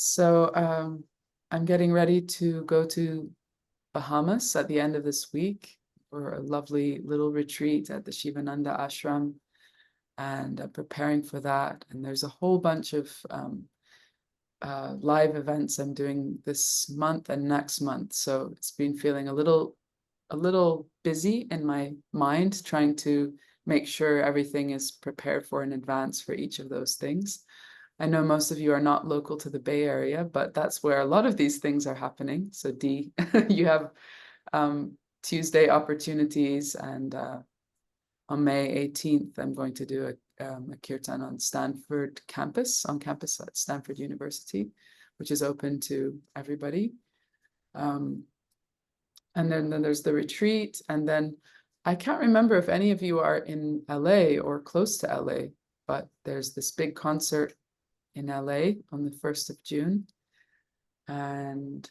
So I'm getting ready to go to Bahamas at the end of this week for a lovely little retreat at the Shivananda ashram, and preparing for that. And there's a whole bunch of live events I'm doing this month and next month. So it's been feeling a little busy in my mind, trying to make sure everything is prepared for in advance for each of those things. I know most of you are not local to the Bay Area, but that's where a lot of these things are happening. So Dee, you have Tuesday opportunities, and on May 18th, I'm going to do a kirtan on on campus at Stanford University, which is open to everybody. And then there's the retreat, and then I can't remember if any of you are in LA or close to LA, but there's this big concert in LA on the 1st of June. And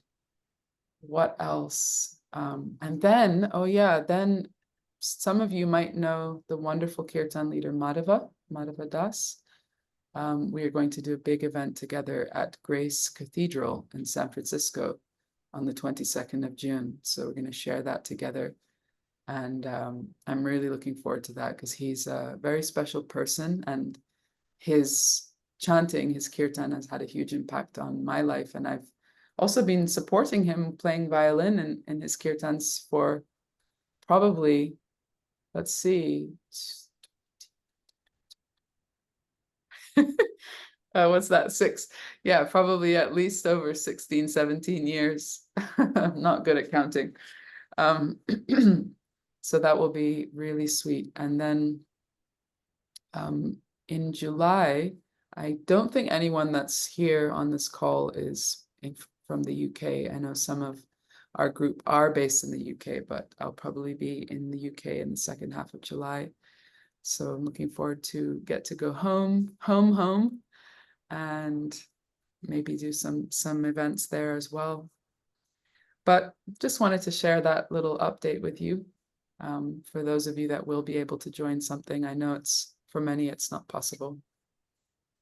what else? And then, oh yeah, then some of you might know the wonderful kirtan leader Madhava Das. We are going to do a big event together at Grace Cathedral in San Francisco on the 22nd of June. So we're going to share that together. And I'm really looking forward to that because he's a very special person, and his chanting, his kirtan, has had a huge impact on my life. And I've also been supporting him playing violin in his kirtans for probably, let's see, what's that, probably at least over 16, 17 years. I'm not good at counting. So that will be really sweet. And then in July, I don't think anyone that's here on this call is from the UK. I know some of our group are based in the UK, but I'll probably be in the UK in the second half of July. So I'm looking forward to get to go home, and maybe do some events there as well. But just wanted to share that little update with you. For those of you that will be able to join something, I know for many, it's not possible.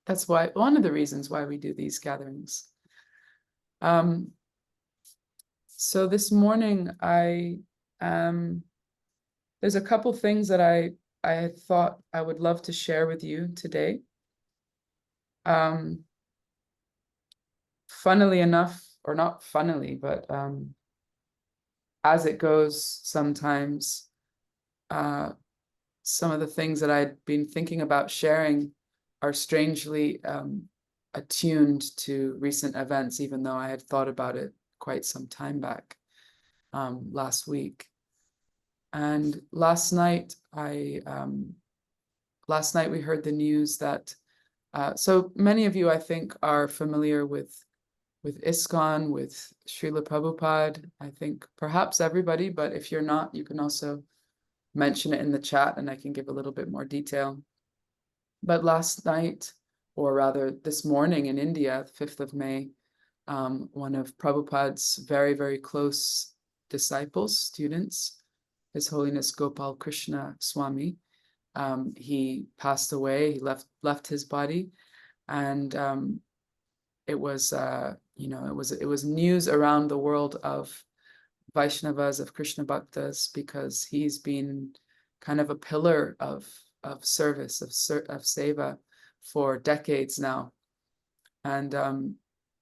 That's why one of the reasons why we do these gatherings. So this morning, there's a couple things that I thought I would love to share with you today. Funnily enough, or not funnily, but as it goes sometimes, some of the things that I'd been thinking about sharing are strangely attuned to recent events, even though I had thought about it quite some time back, last week. And last night we heard the news that, so many of you, I think, are familiar with ISKCON, with Srila Prabhupada. I think perhaps everybody, but if you're not, you can also mention it in the chat and I can give a little bit more detail. But last night, or rather this morning in India, 5th of May, one of Prabhupada's very, very close disciples, students, His Holiness Gopal Krishna Swami, he passed away. He left his body, and it was it was news around the world of Vaishnavas, of Krishna Bhaktas, because he's been kind of a pillar of service, of seva for decades now. And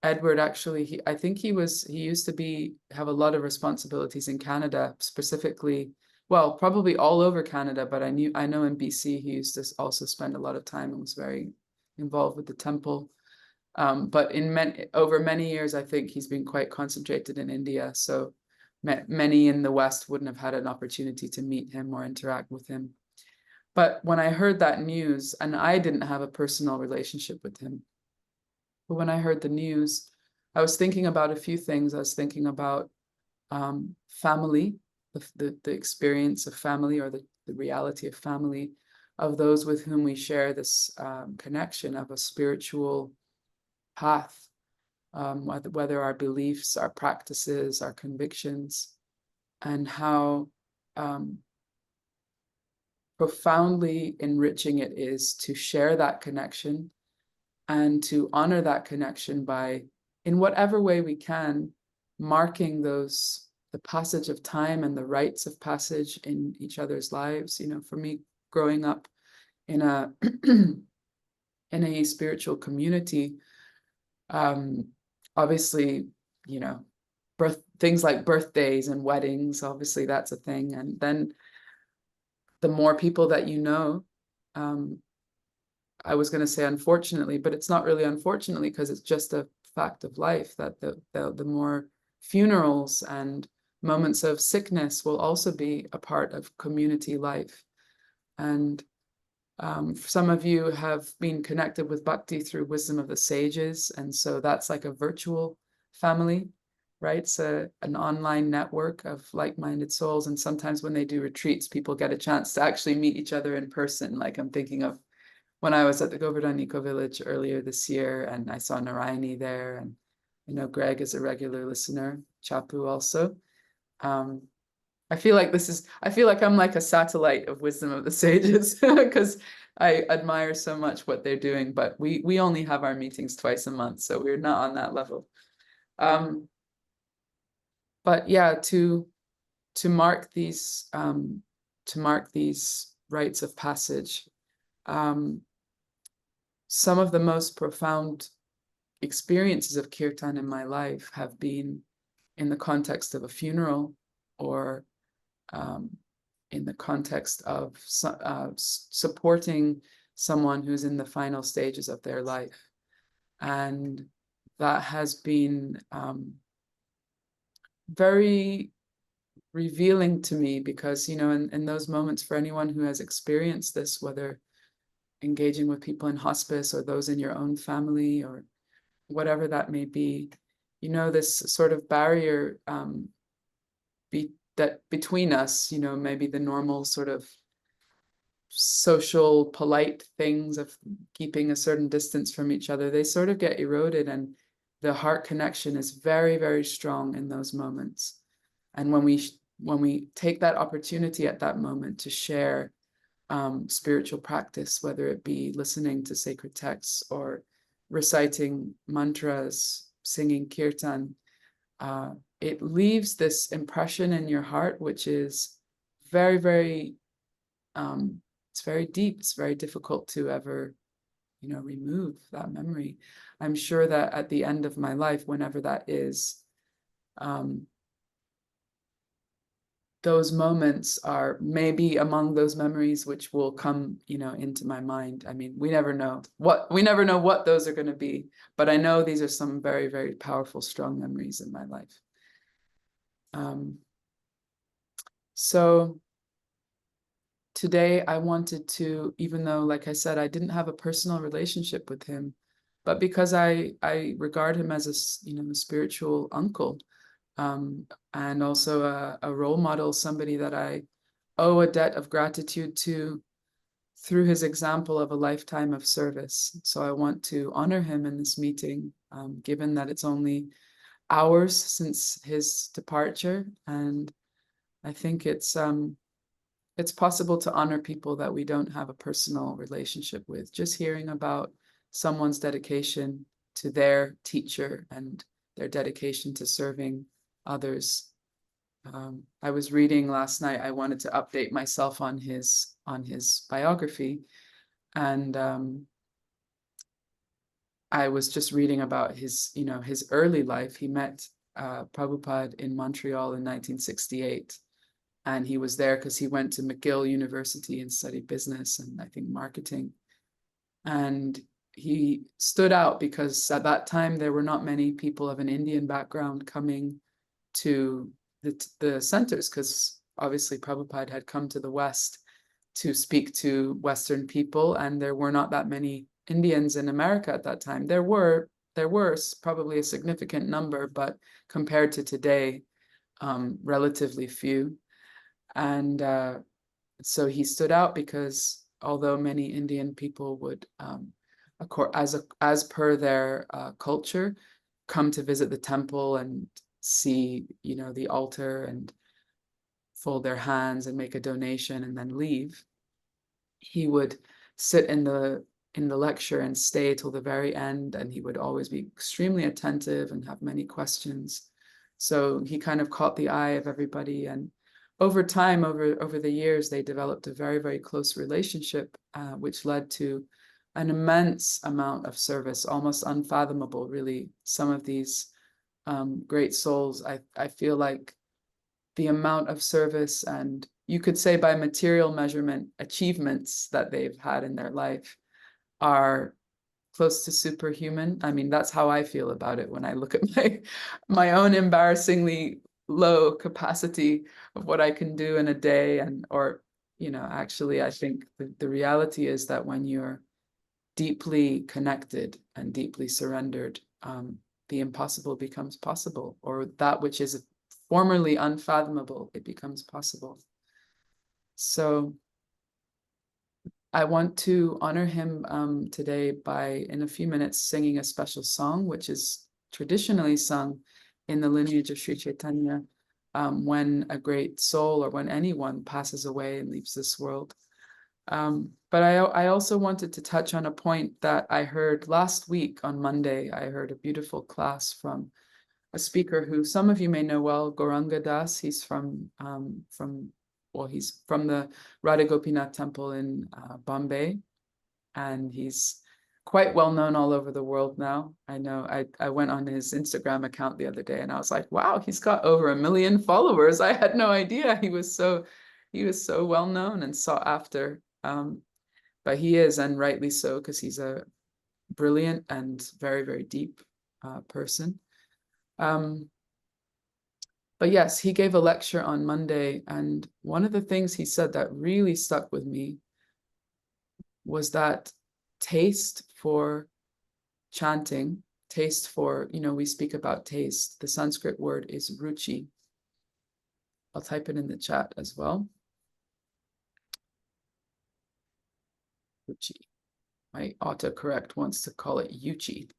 Edward, actually, I think he used to have a lot of responsibilities in Canada, specifically, well, probably all over Canada, but I know in BC he used to also spend a lot of time and was very involved with the temple. But over many years, I think he's been quite concentrated in India. So many in the West wouldn't have had an opportunity to meet him or interact with him. But when I heard that news, and I didn't have a personal relationship with him, but when I heard the news, I was thinking about a few things. I was thinking about family, the experience of family, or the reality of family, of those with whom we share this connection of a spiritual path, whether our beliefs, our practices, our convictions, and how profoundly enriching it is to share that connection and to honor that connection by in whatever way we can, marking the passage of time and the rites of passage in each other's lives. You know, for me, growing up in a in a spiritual community, obviously, you know, things like birthdays and weddings, obviously that's a thing. And then the more people that you know, I was going to say unfortunately, but it's not really unfortunately, because it's just a fact of life that the more funerals and moments of sickness will also be a part of community life. And some of you have been connected with Bhakti through Wisdom of the Sages, and so that's like a virtual family, right? It's an online network of like-minded souls, and sometimes when they do retreats, people get a chance to actually meet each other in person. Like I'm thinking of when I was at the Govardhan Eco Village earlier this year, and I saw Narayani there, and I know Greg is a regular listener, Chapu also. I feel like I'm like a satellite of Wisdom of the Sages because I admire so much what they're doing, but we only have our meetings twice a month, so we're not on that level. But yeah, to mark these rites of passage, some of the most profound experiences of kirtan in my life have been in the context of a funeral, or in the context of supporting someone who's in the final stages of their life. And that has been very revealing to me, because, you know, in those moments, for anyone who has experienced this, whether engaging with people in hospice or those in your own family or whatever that may be, you know, this sort of barrier that between us, you know, maybe the normal sort of social polite things of keeping a certain distance from each other, they sort of get eroded, and the heart connection is very, very strong in those moments. And when we take that opportunity at that moment to share spiritual practice, whether it be listening to sacred texts or reciting mantras, singing kirtan, it leaves this impression in your heart, which is very, very, it's very deep. It's very difficult to ever, you know, remove that memory. I'm sure that at the end of my life, whenever that is, those moments are maybe among those memories which will come, you know, into my mind. I mean, we never know what those are going to be, but I know these are some very, very powerful, strong memories in my life. So today I wanted to, even though, like I said, I didn't have a personal relationship with him, but because I regard him as a, you know, a spiritual uncle, and also a role model, somebody that I owe a debt of gratitude to through his example of a lifetime of service. So I want to honor him in this meeting, given that it's only hours since his departure. And I think it's possible to honor people that we don't have a personal relationship with. Just hearing about someone's dedication to their teacher and their dedication to serving others. I was reading last night, I wanted to update myself on his biography, and I was just reading about his, you know, his early life. He met Prabhupada in Montreal in 1968, and he was there because he went to McGill University and studied business and I think marketing. And he stood out because at that time there were not many people of an Indian background coming to the centers, because obviously Prabhupada had come to the West to speak to Western people, and there were not that many Indians in America at that time. There were probably a significant number, but compared to today, relatively few. And so he stood out because although many Indian people would, as per their culture, come to visit the temple and see, you know, the altar and fold their hands and make a donation and then leave, he would sit in the in the lecture and stay till the very end, and he would always be extremely attentive and have many questions. So he kind of caught the eye of everybody, and over time, over the years, they developed a very, very close relationship, which led to an immense amount of service, almost unfathomable, really. Some of these great souls, I feel like the amount of service, and you could say by material measurement, achievements that they've had in their life are close to superhuman. I mean, that's how I feel about it when I look at my own embarrassingly low capacity of what I can do in a day. And or actually, I think the reality is that when you're deeply connected and deeply surrendered, the impossible becomes possible, or that which is formerly unfathomable, it becomes possible. So I want to honor him today by, in a few minutes, singing a special song, which is traditionally sung in the lineage of Sri Chaitanya when a great soul or when anyone passes away and leaves this world. But I also wanted to touch on a point that I heard last week on Monday. I heard a beautiful class from a speaker who some of you may know well, Gauranga Das. He's from the Radha Gopinath temple in Bombay, and he's quite well known all over the world now. I know I went on his Instagram account the other day and I was like, wow, he's got over 1 million followers. I had no idea he was so well known and sought after. But he is, and rightly so, because he's a brilliant and very, very deep person. But yes, he gave a lecture on Monday, and one of the things he said that really stuck with me was that taste for chanting, taste for, we speak about taste. The Sanskrit word is ruchi. I'll type it in the chat as well. Ruchi. My autocorrect wants to call it yuchi.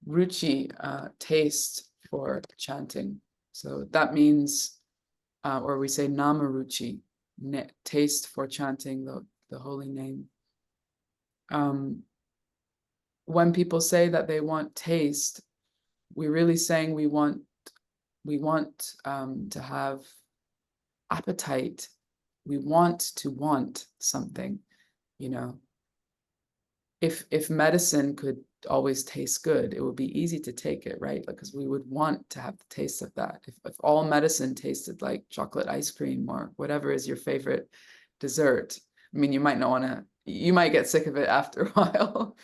Ruchi, taste for chanting. So that means, or we say namaruchi, taste for chanting the holy name. When people say that they want taste, we're really saying we want to have appetite. We want to want something, If medicine could always taste good, it would be easy to take it, right? Because we would want to have the taste of that. If all medicine tasted like chocolate ice cream or whatever is your favorite dessert, I mean, you might get sick of it after a while.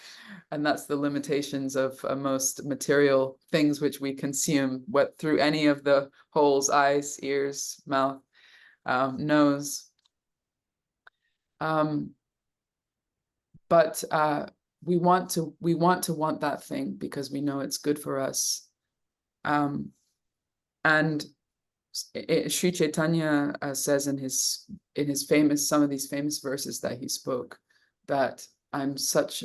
And that's the limitations of most material things which we consume, through any of the holes, eyes, ears, mouth, nose. But we want to want that thing because we know it's good for us. And Sri Chaitanya says in his some of these famous verses that he spoke, that I'm so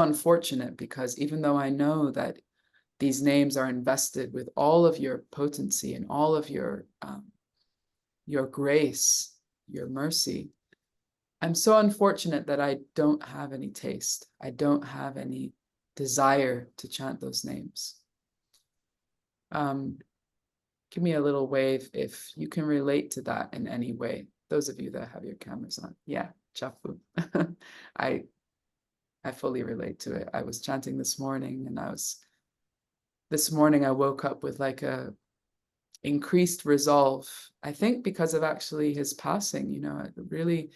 unfortunate because even though I know that these names are invested with all of your potency and all of your grace, your mercy, I'm so unfortunate that I don't have any taste. I don't have any desire to chant those names. Give me a little wave if you can relate to that in any way. Those of you that have your cameras on. Yeah, chafu. I fully relate to it. I was chanting this morning, and this morning I woke up with like a increased resolve. I think because of actually his passing, really,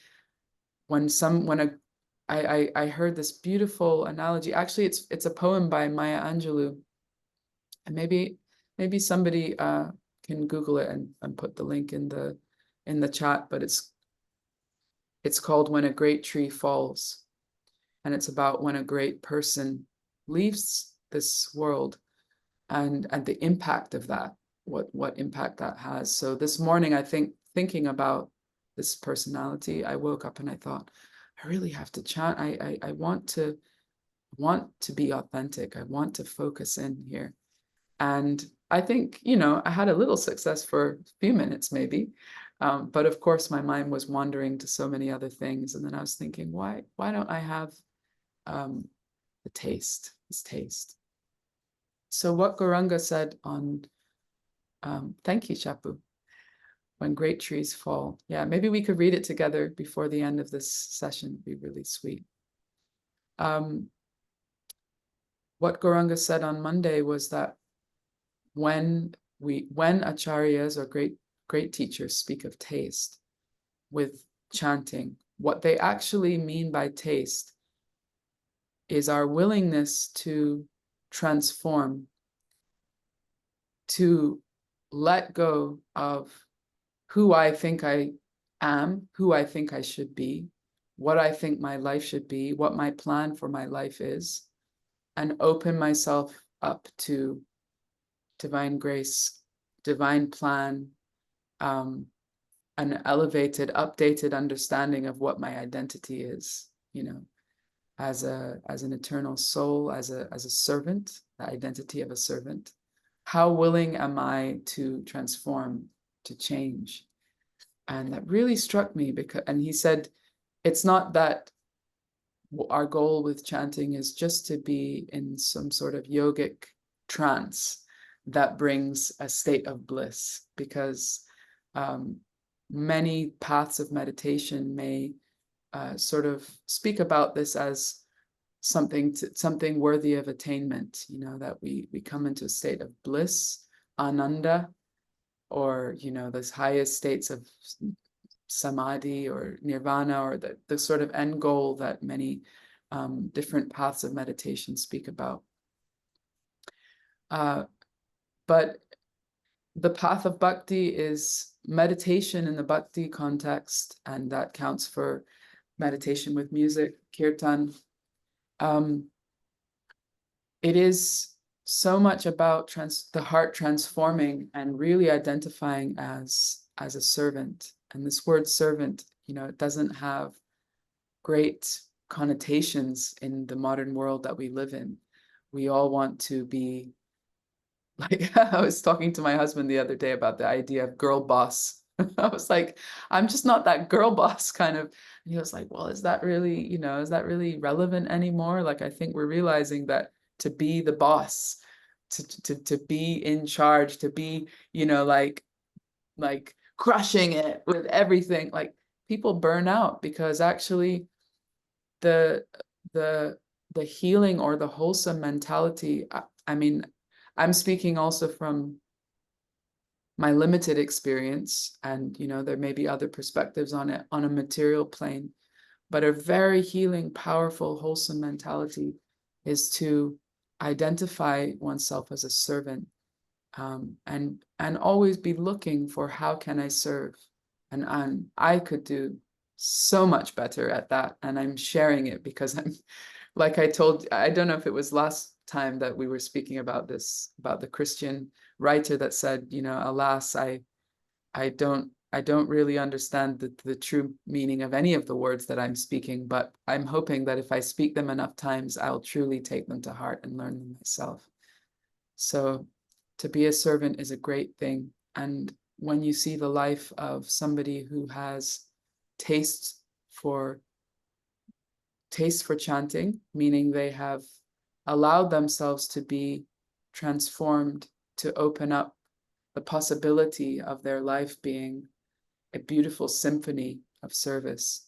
I heard this beautiful analogy. Actually, it's a poem by Maya Angelou, and maybe somebody can Google it and put the link in the chat. But it's called "When a Great Tree Falls," and it's about when a great person leaves this world, and the impact of that, what impact that has. So this morning, I think, thinking about this personality, I woke up and I thought, I really have to chant. I want to be authentic. I want to focus in here. And I think, I had a little success for a few minutes maybe. But of course, my mind was wandering to so many other things. And then I was thinking, why don't I have this taste? So what Goranga said on, thank you, Chapu, when great trees fall. Yeah, maybe we could read it together before the end of this session. It'd be really sweet. What Goranga said on Monday was that when acharyas or great teachers speak of taste with chanting, what they actually mean by taste is our willingness to transform, to let go of who I think I am, who I think I should be, what I think my life should be, what my plan for my life is, and open myself up to divine grace, divine plan, an elevated, updated understanding of what my identity is, as an eternal soul, as a servant, the identity of a servant. How willing am I to transform, to change? And that really struck me and he said, it's not that our goal with chanting is just to be in some sort of yogic trance that brings a state of bliss, because many paths of meditation may sort of speak about this as something worthy of attainment, that we come into a state of bliss, ananda, or those highest states of samadhi or nirvana, or the sort of end goal that many different paths of meditation speak about. But the path of bhakti is meditation in the bhakti context, and that counts for meditation with music, kirtan. It is so much about the heart transforming and really identifying as a servant. And this word servant, it doesn't have great connotations in the modern world that we live in. We all want to be like, I was talking to my husband the other day about the idea of girl boss. I was like, I'm just not that girl boss kind of. And he was like, well, is that really relevant anymore? Like, I think we're realizing that to be the boss, to be in charge, to be, like crushing it with everything, like people burn out, because actually the healing or the wholesome mentality, I mean, I'm speaking also from my limited experience, and there may be other perspectives on it on a material plane, but a very healing, powerful, wholesome mentality is to identify oneself as a servant, and always be looking for, how can I serve? And I could do so much better at that, and I'm sharing it because I'm, like I don't know if it was last time that we were speaking about this, about the Christian writer that said, alas, I don't really understand the true meaning of any of the words that I'm speaking, but I'm hoping that if I speak them enough times, I'll truly take them to heart and learn them myself. So to be a servant is a great thing. And when you see the life of somebody who has taste for chanting, meaning they have allowed themselves to be transformed, to open up the possibility of their life being a beautiful symphony of service,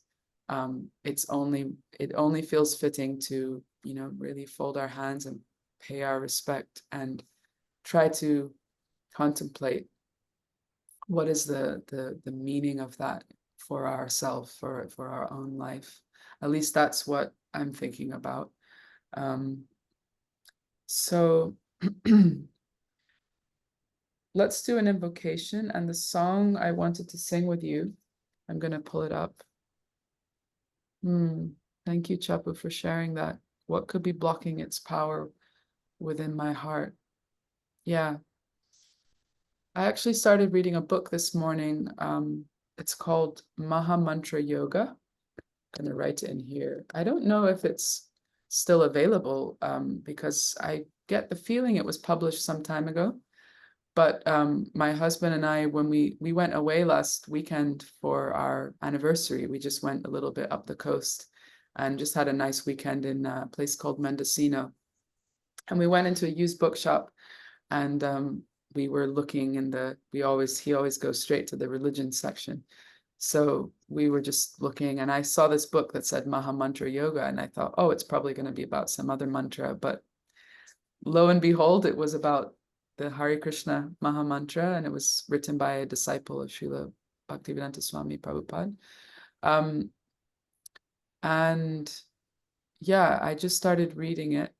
it only feels fitting to, really fold our hands and pay our respect and try to contemplate what is the meaning of that for ourselves, for our own life. At least that's what I'm thinking about. So let's do an invocation, and the song I wanted to sing with you, I'm going to pull it up. Thank you, Chapu, for sharing that. What could be blocking its power within my heart? Yeah. I actually started reading a book this morning. It's called Maha Mantra Yoga. I'm going to write it in here. I don't know if it's still available, because I get the feeling it was published some time ago, But my husband and I, when we went away last weekend for our anniversary, we just went a little bit up the coast and just had a nice weekend in a place called Mendocino. And we went into a used bookshop, and we were looking in the, he always goes straight to the religion section. So we were just looking, and I saw this book that said Maha Mantra Yoga, and I thought, oh, it's probably going to be about some other mantra. But lo and behold, it was about the Hare Krishna Maha Mantra, and it was written by a disciple of Srila Bhaktivedanta Swami Prabhupada. And yeah, I just started reading it,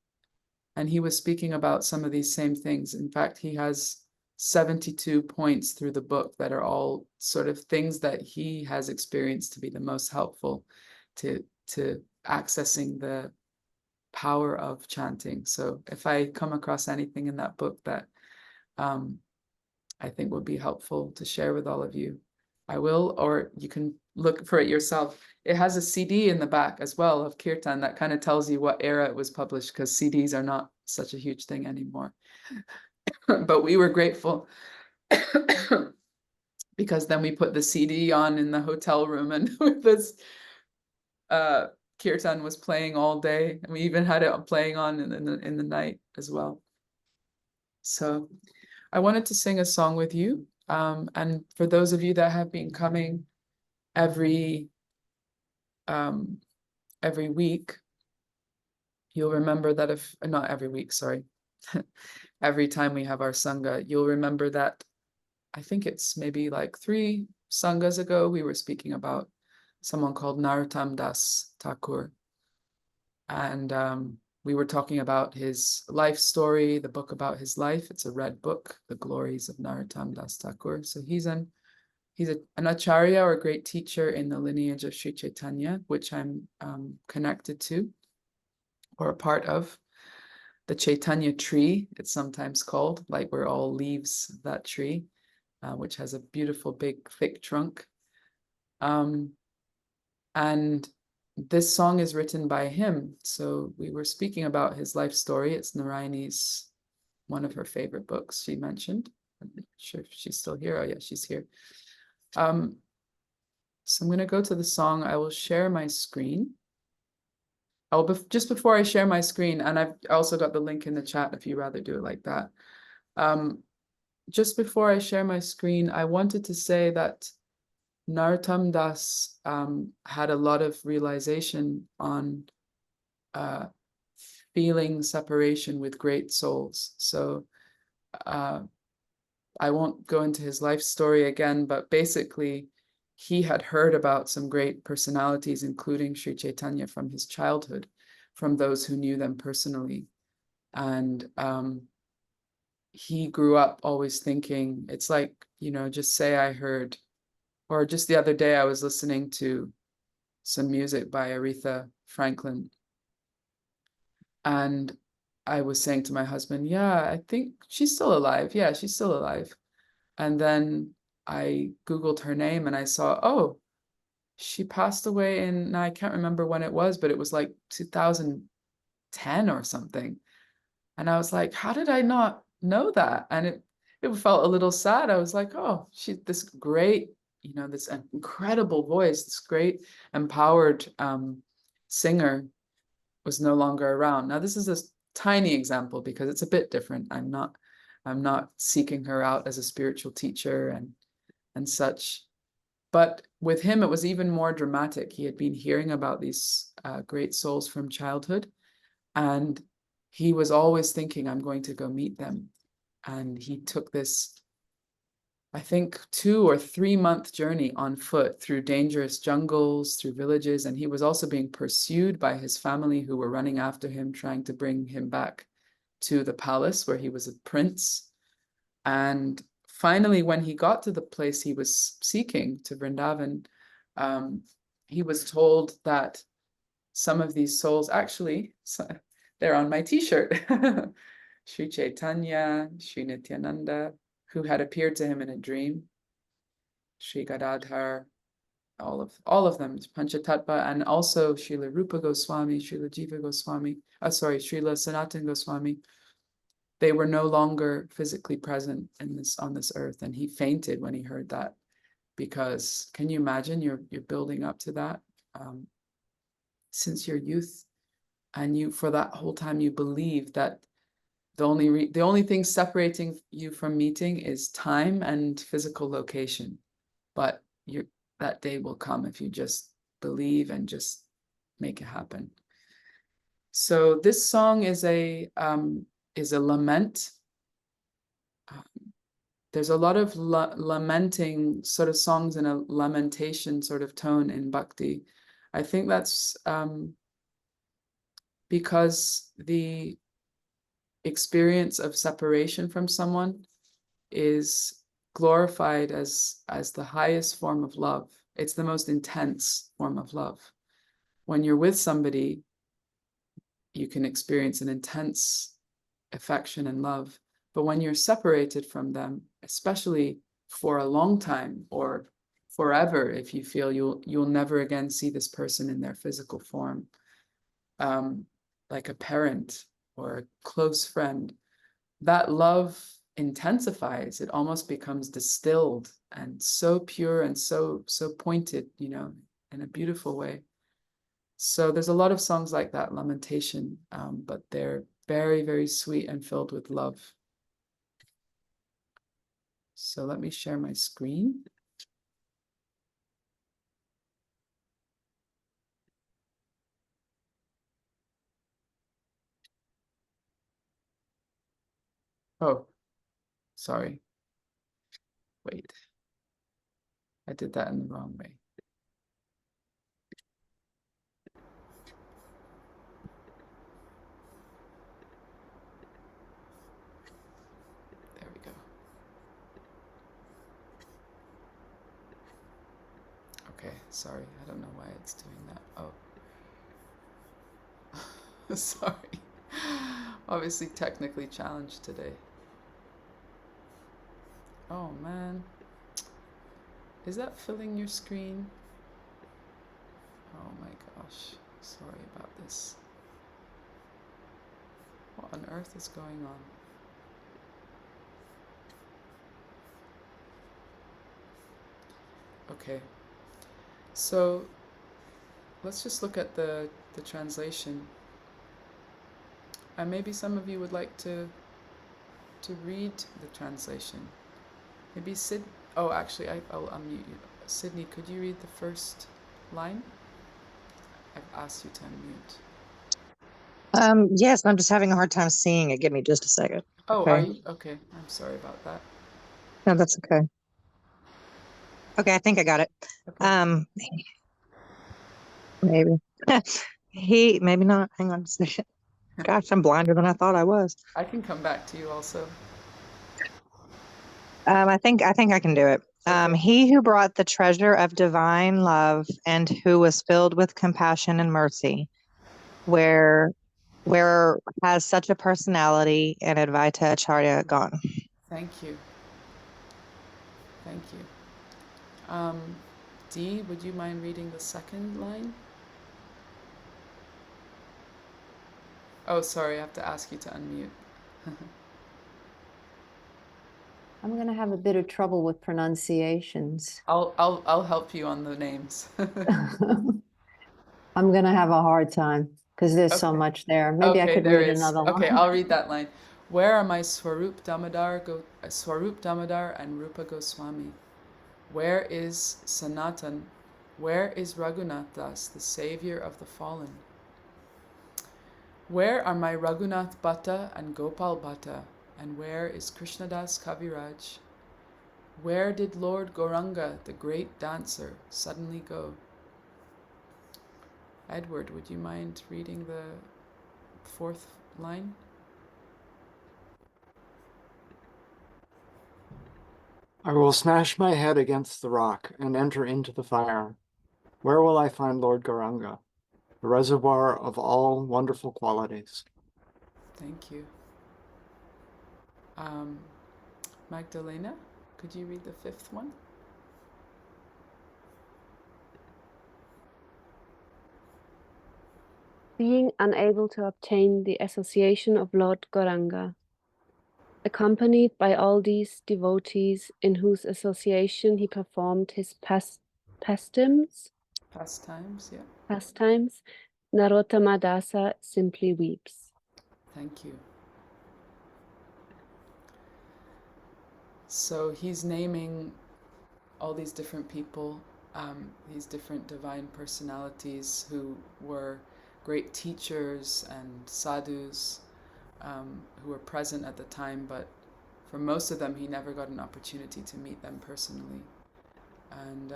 and he was speaking about some of these same things. In fact, he has 72 points through the book that are all sort of things that he has experienced to be the most helpful to accessing the power of chanting. So if I come across anything in that book that I think would be helpful to share with all of you, I will, or you can look for it yourself. It has a CD in the back as well of Kirtan that kind of tells you what era it was published, because CDs are not such a huge thing anymore. But we were grateful because then we put the CD on in the hotel room, and with this Kirtan was playing all day, and we even had it playing on in the night as well. So I wanted to sing a song with you. And for those of you that have been coming every week, you'll remember that if not every week, sorry, every time we have our Sanga, you'll remember that I think it's maybe like 3 Sangas ago, we were speaking about someone called Narottam Das Thakur. And we were talking about his life story, the book about his life. It's a red book, The Glories of Narottam Das Thakur. So he's an acharya, or a great teacher in the lineage of Sri Chaitanya, which I'm connected to, or a part of. The Chaitanya tree, it's sometimes called, like we're all leaves of that tree, which has a beautiful, big, thick trunk. And this song is written by him. So we were speaking about his life story. It's Narayani's, one of her favorite books, she mentioned. I'm not sure if she's still here. Oh yeah, she's here. So I'm going to go to the song. I will share my screen. Just before I share my screen, and I've also got the link in the chat if you'd rather do it like that. Just before I share my screen, I wanted to say that Narottam Das had a lot of realization on feeling separation with great souls. So I won't go into his life story again, but basically he had heard about some great personalities, including Sri Chaitanya, from his childhood, from those who knew them personally. And he grew up always thinking, it's like, just say I heard. Or just the other day, I was listening to some music by Aretha Franklin. And I was saying to my husband, yeah, I think she's still alive. Yeah, she's still alive. And then I Googled her name and I saw, oh, she passed away now I can't remember when it was, but it was like 2010 or something. And I was like, how did I not know that? And it felt a little sad. I was like, oh, she's this great, this incredible voice, this great empowered singer was no longer around. Now, this is a tiny example because it's a bit different. I'm not seeking her out as a spiritual teacher and such. But with him, it was even more dramatic. He had been hearing about these great souls from childhood, and he was always thinking, I'm going to go meet them. And he took this, I think, 2 or 3 month journey on foot through dangerous jungles, through villages. And he was also being pursued by his family, who were running after him, trying to bring him back to the palace where he was a prince. And finally, when he got to the place he was seeking, to Vrindavan, he was told that some of these souls, actually, they're on my t-shirt, Sri Chaitanya, Sri Nityananda, who had appeared to him in a dream, Sri Gadadhar, all of them, Panchatattva, and also Srila Rupa Goswami, Srila Jiva Goswami, Srila Sanatana Goswami. they were no longer physically present on this earth, and he fainted when he heard that. Because can you imagine, you're building up to that since your youth, and you, for that whole time, you believe that the only thing separating you from meeting is time and physical location. But that day will come if you just believe and just make it happen. So this song is a lament. There's a lot of lamenting sort of songs in a lamentation sort of tone in bhakti. I think that's because the experience of separation from someone is glorified as the highest form of love. It's the most intense form of love. When you're with somebody, you can experience an intense affection and love. But when you're separated from them, especially for a long time or forever, if you feel you'll never again see this person in their physical form, like a parent or a close friend, that love intensifies. It almost becomes distilled and so pure and so pointed, in a beautiful way. So there's a lot of songs like that, lamentation, but they're very, very sweet and filled with love. So let me share my screen. Oh, sorry. Wait. I did that in the wrong way. There we go. Okay, sorry. I don't know why it's doing that. Oh. Sorry. Obviously technically challenged today. Oh man. Is that filling your screen? Oh my gosh. Sorry about this. What on earth is going on? Okay. So let's just look at the translation. And maybe some of you would like to read the translation. Maybe oh, actually, I'll unmute you. Sydney, could you read the first line? I've asked you to unmute. Yes, I'm just having a hard time seeing it. Give me just a second. Oh, okay. Are you? Okay, I'm sorry about that. No, that's okay. Okay, I think I got it. Okay. Maybe. Maybe not. Hang on a second. Gosh, I'm blinder than I thought I was. I can come back to you also. I think I can do it. Okay. He who brought the treasure of divine love and who was filled with compassion and mercy, where has such a personality and Advaita Acharya gone? Thank you. Thank you. Dee, would you mind reading the second line? Oh, sorry, I have to ask you to unmute. I'm going to have a bit of trouble with pronunciations. I'll help you on the names. I'm going to have a hard time because there's so Okay. much there. Maybe I Okay, could there read is. another Okay, line. I'll read that line. Where are my Swarup Damodar and Rupa Goswami? Where is Sanatan? Where is Raghunath Das, the savior of the fallen? Where are my Raghunath Bhatta and Gopal Bhatta? And where is Krishnadas Kaviraj? Where did Lord Gauranga, the great dancer, suddenly go? Edward, would you mind reading the fourth line? I will smash my head against the rock and enter into the fire. Where will I find Lord Gauranga, the reservoir of all wonderful qualities? Thank you. Magdalena, could you read the fifth one? Being unable to obtain the association of Lord Gauranga, accompanied by all these devotees in whose association he performed his pastimes, Pastimes, yeah. Narottama Dasa simply weeps. Thank you. So he's naming all these different people, these different divine personalities who were great teachers and sadhus who were present at the time, but for most of them he never got an opportunity to meet them personally. And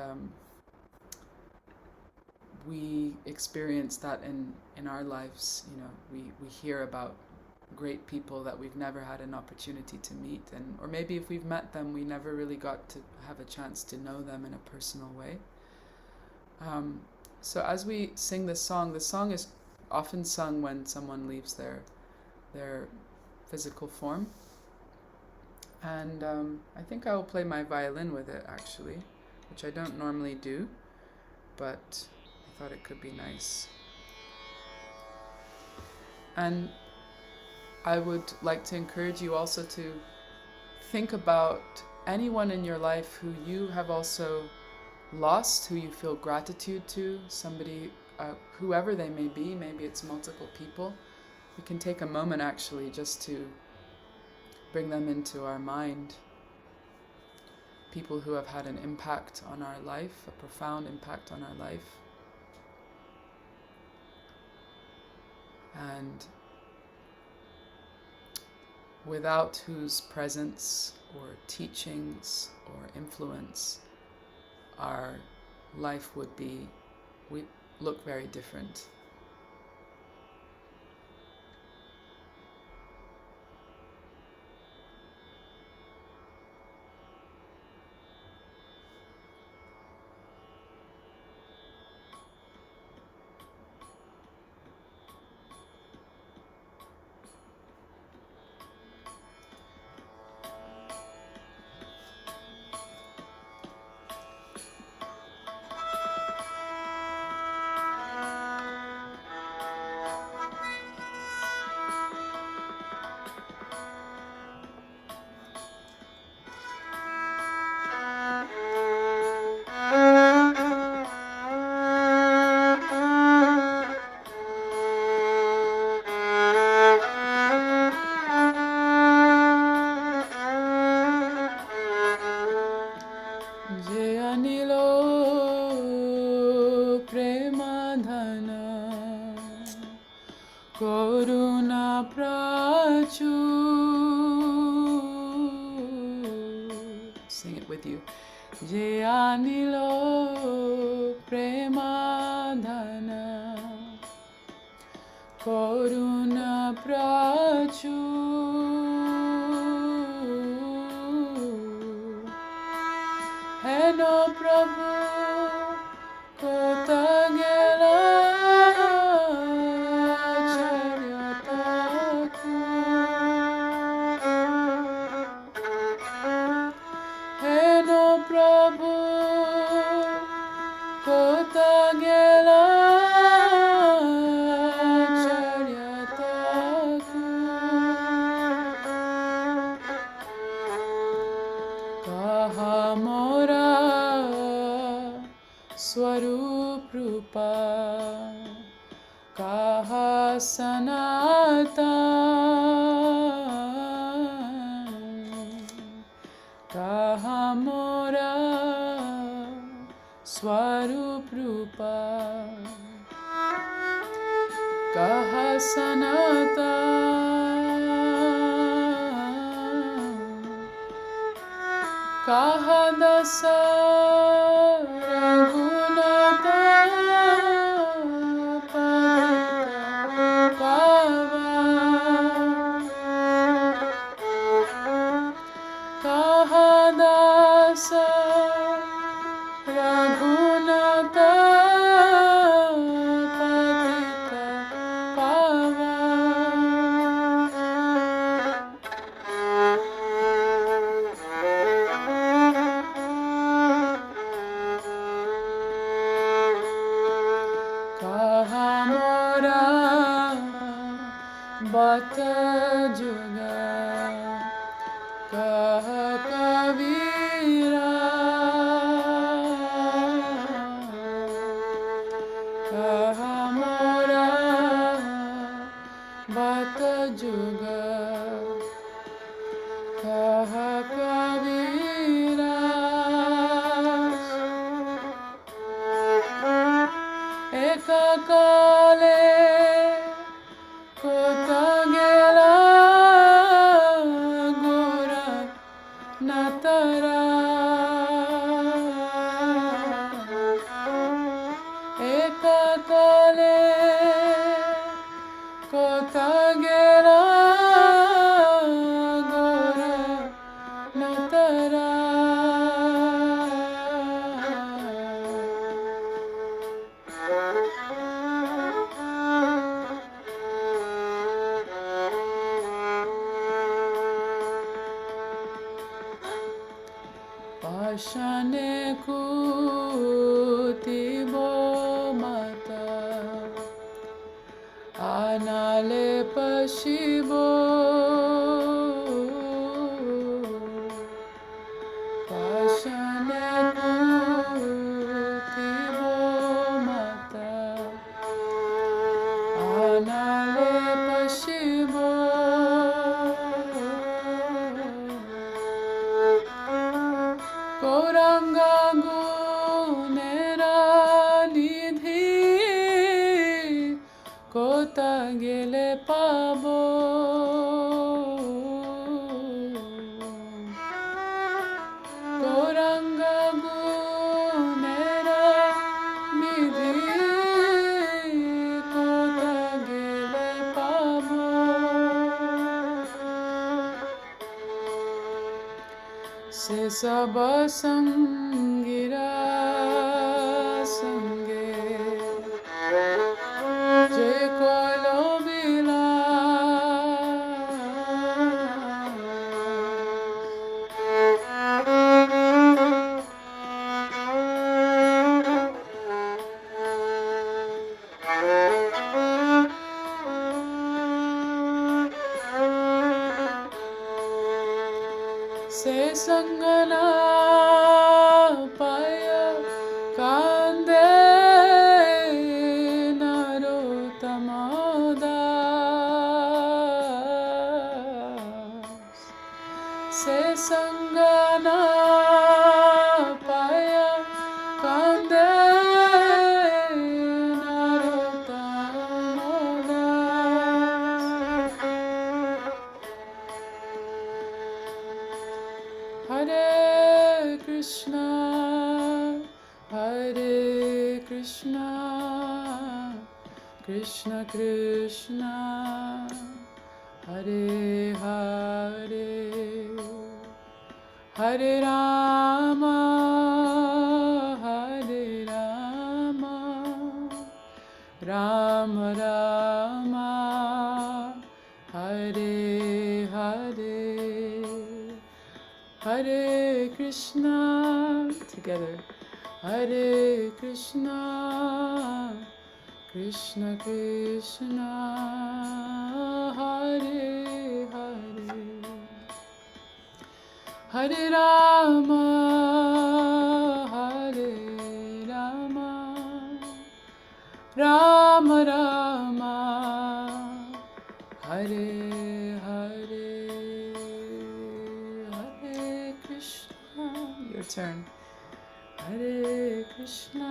we experience that in our lives. You know, we hear about great people that we've never had an opportunity to meet, and or maybe if we've met them, we never really got to have a chance to know them in a personal way. So as we sing this song is often sung when someone leaves their physical form, and I think I will play my violin with it actually, which I don't normally do, but I thought it could be nice. And I would like to encourage you also to think about anyone in your life who you have also lost, who you feel gratitude to, somebody, whoever they may be, maybe it's multiple people. We can take a moment actually just to bring them into our mind. People who have had an impact on our life, a profound impact on our life. And without whose presence or teachings or influence our life would look very different. Sing it with you. Je anilo premadhana Koruna prachu Heno Prabhu Kotagela Charyataku Heno Prabhu Kotagela Charyataku Kahamora Swarup Rupa Kaha Sanatan Kahamora Swarup Rupa Kaha Sanatan Kaha Dasa Raghunata Patita Pava Kaha Dasa Raghunata Patita Pava Kahamora Bata Juga juga kaha kabira ekakale kotagela gora natara ekakale kotagela gora natara Pashane kutibo mata anale pashibo Pashane kutibo mata anale pashibo Goranga gunera nidhi kota gele pabo Goranga gunera nidhi kota gele pabo Se sabasangira sange je kolo bila Se sangana paya kande naro tamadas Se sangana paya kande naro tamadas Hare Krishna, Krishna Krishna, Hare Hare, Hare Rama, Hare Rama, Rama Rama, Hare Hare. Hare Krishna, together. Hare Krishna, Krishna Krishna, Hare Hare, Hare Rama, Hare Rama, Rama Rama, Hare Hare. Your turn. Hare Krishna.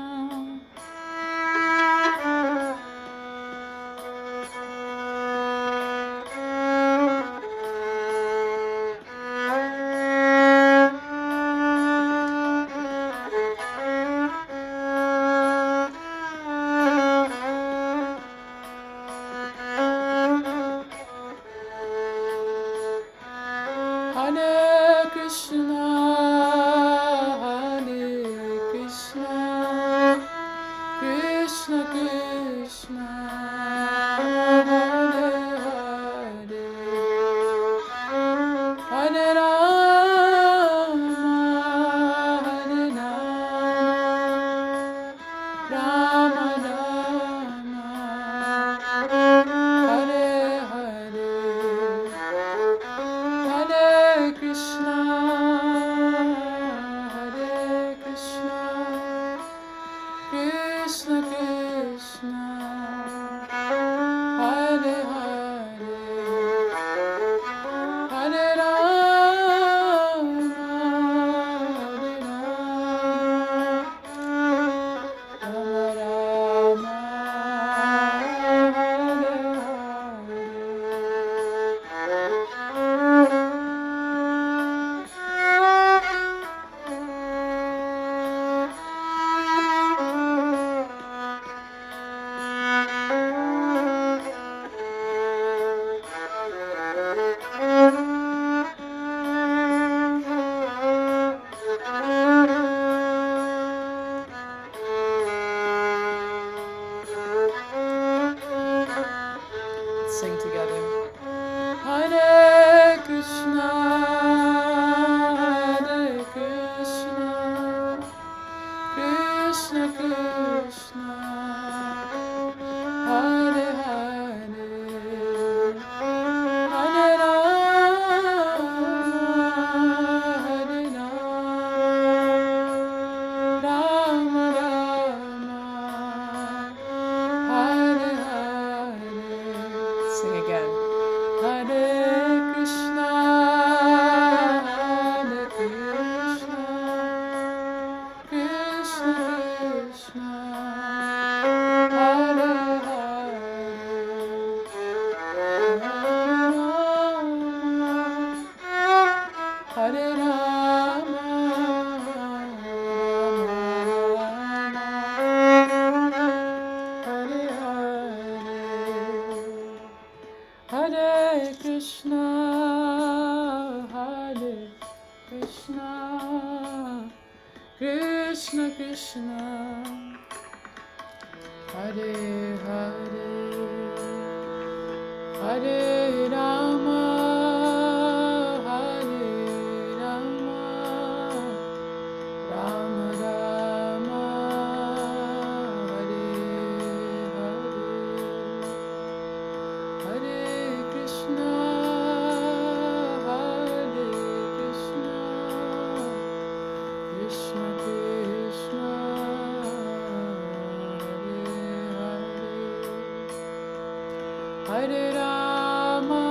Hare Krishna, Hare Krishna, Hare Krishna, Krishna Krishna, Hare Hare, Hare Rama, Hare Rama, Rama Rama, Hare Hare, Hare Krishna, Krishna Krishna, Hare Hare, Hare Rama,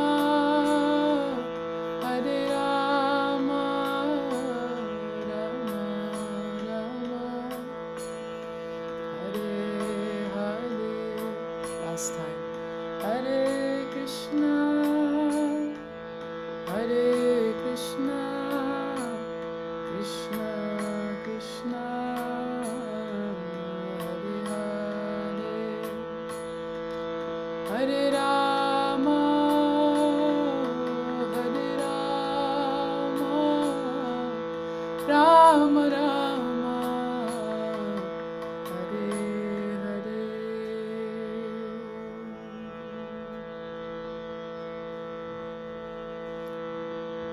Hare Rama, Rama Rama, Hare Hare. Last time. Hare Krishna, Krishna Krishna, Hare Hare, Hare Rama, Rama Rama, Hare Hare.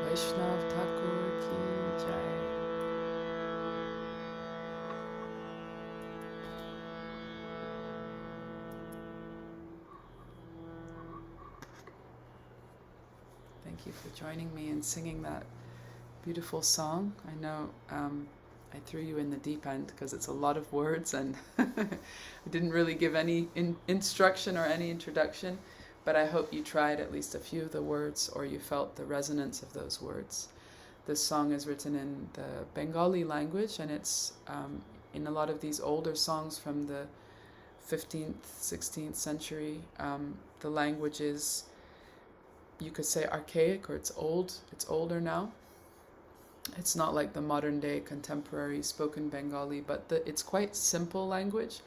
Vaishnav Thakur ki jai. Thank you for joining me and singing that beautiful song. I know I threw you in the deep end because it's a lot of words and I didn't really give any instruction or any introduction, but I hope you tried at least a few of the words or you felt the resonance of those words. This song is written in the Bengali language and it's in a lot of these older songs from the 15th, 16th century. The language is, you could say, archaic, or it's old. It's older now. It's not like the modern day contemporary spoken Bengali, but it's quite simple language.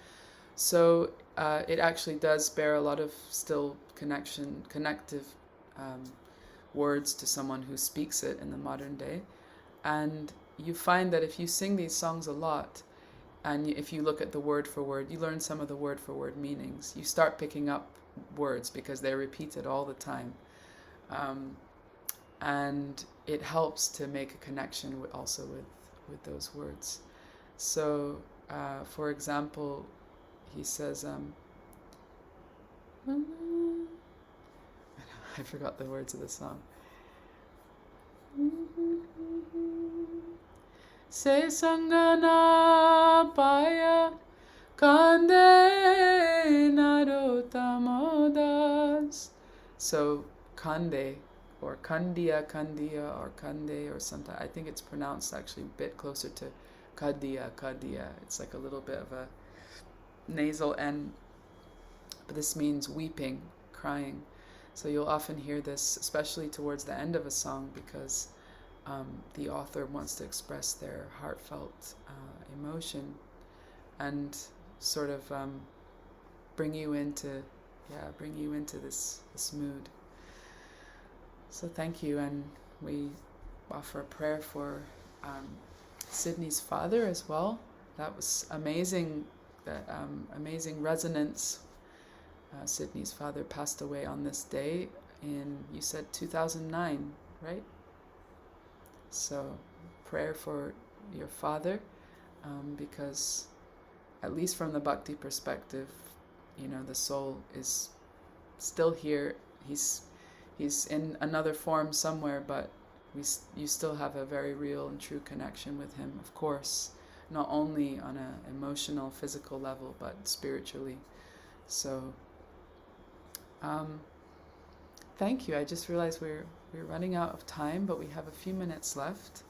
So it actually does bear a lot of still connective words to someone who speaks it in the modern day. And you find that if you sing these songs a lot, and if you look at the word for word, you learn some of the word for word meanings. You start picking up words because they're repeated all the time. And it helps to make a connection also with those words. So, for example, he says, I forgot the words of the song. Se Sanga na paya kande narotamodas. So kande, or kandia or kande, or sometimes I think it's pronounced actually a bit closer to kadia. It's like a little bit of a nasal N, but this means weeping, crying. So you'll often hear this, especially towards the end of a song, because the author wants to express their heartfelt emotion and sort of bring you into this mood. So thank you, and we offer a prayer for Sydney's father as well. That was amazing. That amazing resonance. Sydney's father passed away on this day in, you said 2009, right? So prayer for your father, because at least from the bhakti perspective, the soul is still here. He's in another form somewhere, but you still have a very real and true connection with him, of course, not only on an emotional, physical level, but spiritually. So thank you. I just realized we're running out of time, but we have a few minutes left.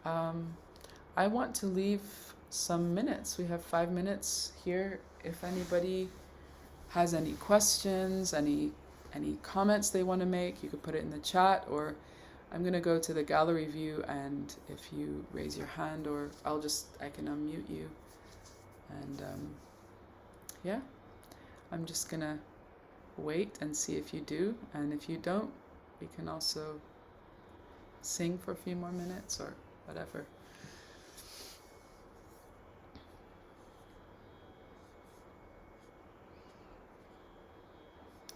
I want to leave some minutes. We have 5 minutes here. If anybody has any questions, any comments they want to make, you could put it in the chat, or I'm going to go to the gallery view, and if you raise your hand, or I can unmute you. And yeah, I'm just going to wait and see if you do. And if you don't, we can also sing for a few more minutes or whatever.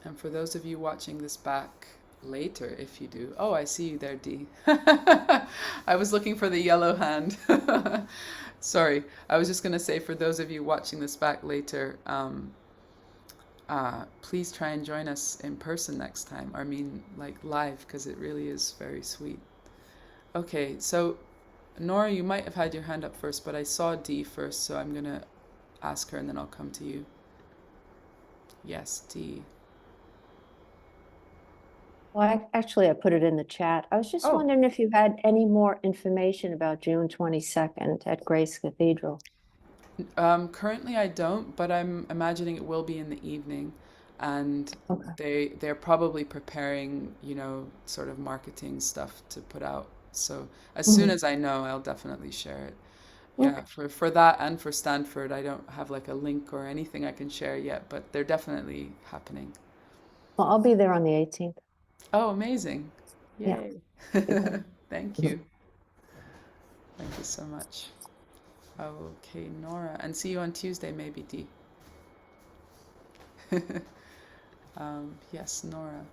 And for those of you watching this back later, if you do, oh, I see you there, Dee. I was looking for the yellow hand. Sorry, I was just going to say for those of you watching this back later, please try and join us in person next time. I mean, like live, because it really is very sweet. Okay, so Nora, you might have had your hand up first, but I saw Dee first, so I'm going to ask her and then I'll come to you. Yes, Dee. Well, I put it in the chat. I was just Oh. wondering if you had any more information about June 22nd at Grace Cathedral. Currently I don't, but I'm imagining it will be in the evening, and Okay. they're probably preparing, sort of marketing stuff to put out. So as soon as I know, I'll definitely share it. Yeah, for that and for Stanford, I don't have like a link or anything I can share yet, but they're definitely happening. Well, I'll be there on the 18th. Oh, amazing. Yeah. Yay. Thank you. Thank you so much. Okay, Nora. And see you on Tuesday, maybe, Dee. Yes, Nora.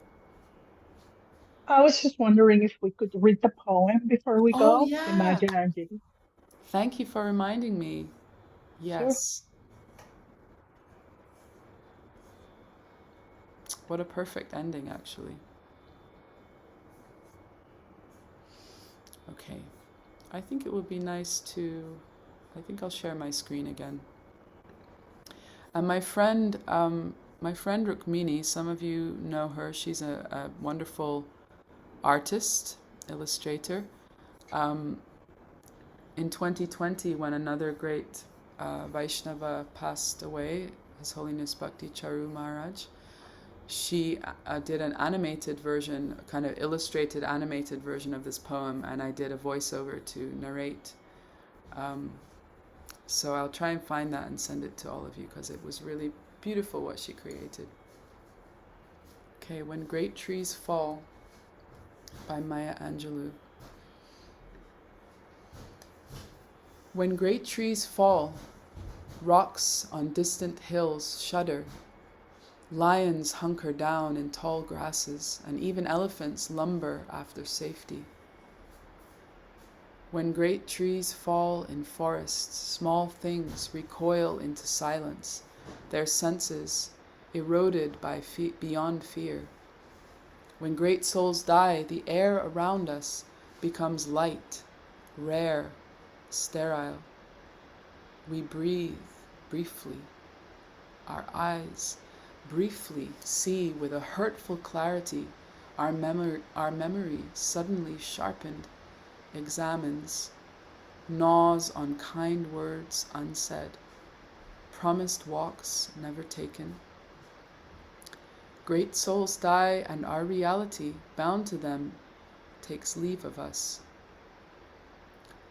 I was just wondering if we could read the poem before we Oh, go. yeah. Imagine Angeli. Thank you for reminding me. Sure. Yes. What a perfect ending, actually. Okay. I think it would be nice I think I'll share my screen again. And my friend Rukmini, some of you know her. She's a wonderful artist, illustrator. In 2020, when another great Vaishnava passed away, His Holiness Bhakti Charu Maharaj, she did an animated version, kind of illustrated animated version of this poem, and I did a voiceover to narrate. So I'll try and find that and send it to all of you, because it was really beautiful what she created. Okay, When Great Trees Fall by Maya Angelou. When great trees fall, rocks on distant hills shudder. Lions hunker down in tall grasses, and even elephants lumber after safety. When great trees fall in forests, small things recoil into silence, their senses eroded by beyond fear. When great souls die, the air around us becomes light, rare, sterile. We breathe briefly. Our eyes briefly see with a hurtful clarity. Our memory suddenly sharpened, examines, gnaws on kind words unsaid, promised walks never taken. Great souls die, and our reality, bound to them, takes leave of us.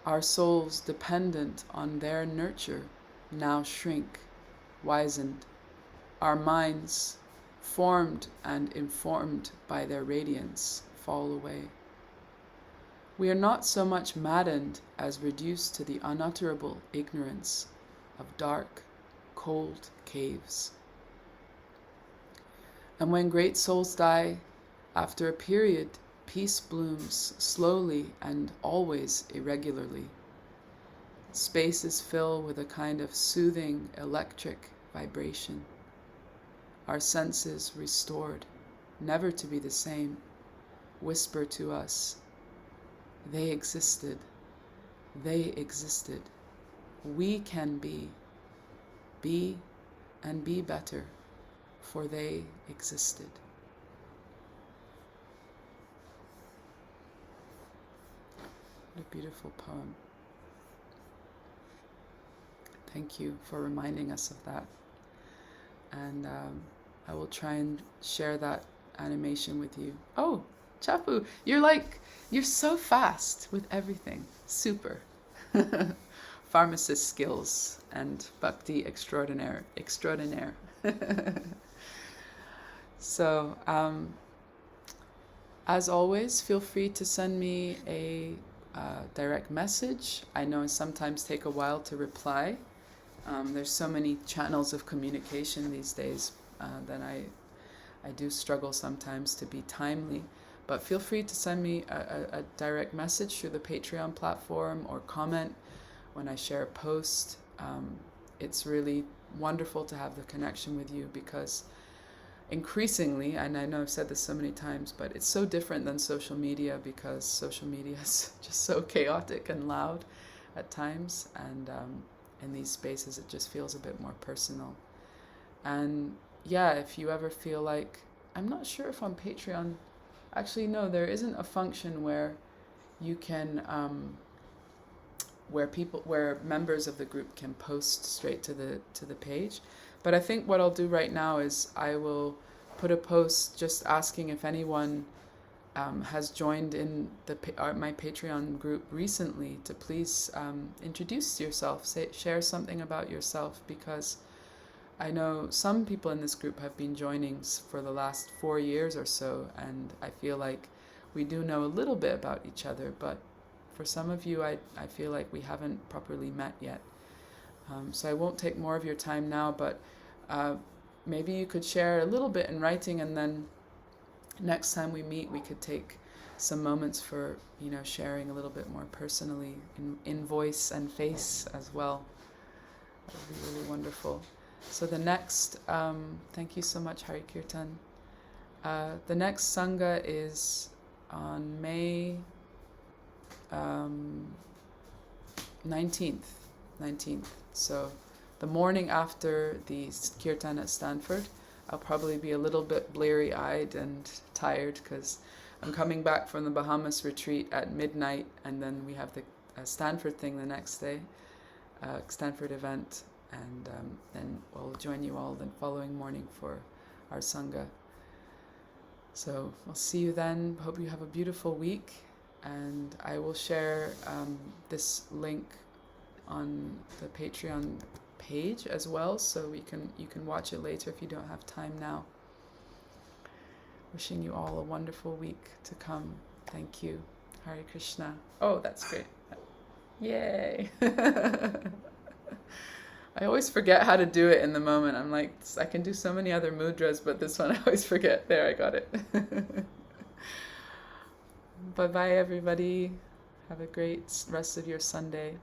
Our souls, dependent on their nurture, now shrink, wizened. Our minds, formed and informed by their radiance, fall away. We are not so much maddened as reduced to the unutterable ignorance of dark, cold caves. And when great souls die, after a period, peace blooms slowly and always irregularly. Spaces fill with a kind of soothing electric vibration. Our senses restored, never to be the same, whisper to us, they existed, we can be and be better, for they existed. What a beautiful poem. Thank you for reminding us of that. And I will try and share that animation with you. Oh, Chapu, you're so fast with everything. Super. Pharmacist skills and bhakti extraordinaire. So, as always, feel free to send me a direct message. I know it sometimes take a while to reply. There's so many channels of communication these days that I do struggle sometimes to be timely. But feel free to send me a direct message through the Patreon platform or comment when I share a post. It's really wonderful to have the connection with you because increasingly, and I know I've said this so many times, but it's so different than social media because social media is just so chaotic and loud at times, and in these spaces it just feels a bit more personal. And yeah, if you ever feel like, I'm not sure if on Patreon, actually no, there isn't a function where you can where members of the group can post straight to the page. But I think what I'll do right now is I will put a post just asking if anyone has joined in my Patreon group recently to please introduce yourself, share something about yourself, because I know some people in this group have been joining for the last 4 years or so, and I feel like we do know a little bit about each other, but for some of you, I feel like we haven't properly met yet. So I won't take more of your time now, but maybe you could share a little bit in writing, and then next time we meet, we could take some moments for, sharing a little bit more personally in voice and face as well. That would be really wonderful. So the next, thank you so much, Hari Kirtan. The next Sangha is on May 19th. So the morning after the Kirtan at Stanford. I'll probably be a little bit bleary-eyed and tired because I'm coming back from the Bahamas retreat at midnight, and then we have the Stanford thing the next day, Stanford event, and then we'll join you all the following morning for our Sangha. So we'll see you then. Hope you have a beautiful week, and I will share this link on the Patreon page as well, so you can watch it later if you don't have time now. Wishing you all a wonderful week to come. Thank you. Hare Krishna. Oh, that's great. Yay. I always forget how to do it in the moment. I'm like, I can do so many other mudras, but this one I always forget. There, I got it. Bye-bye, everybody. Have a great rest of your Sunday.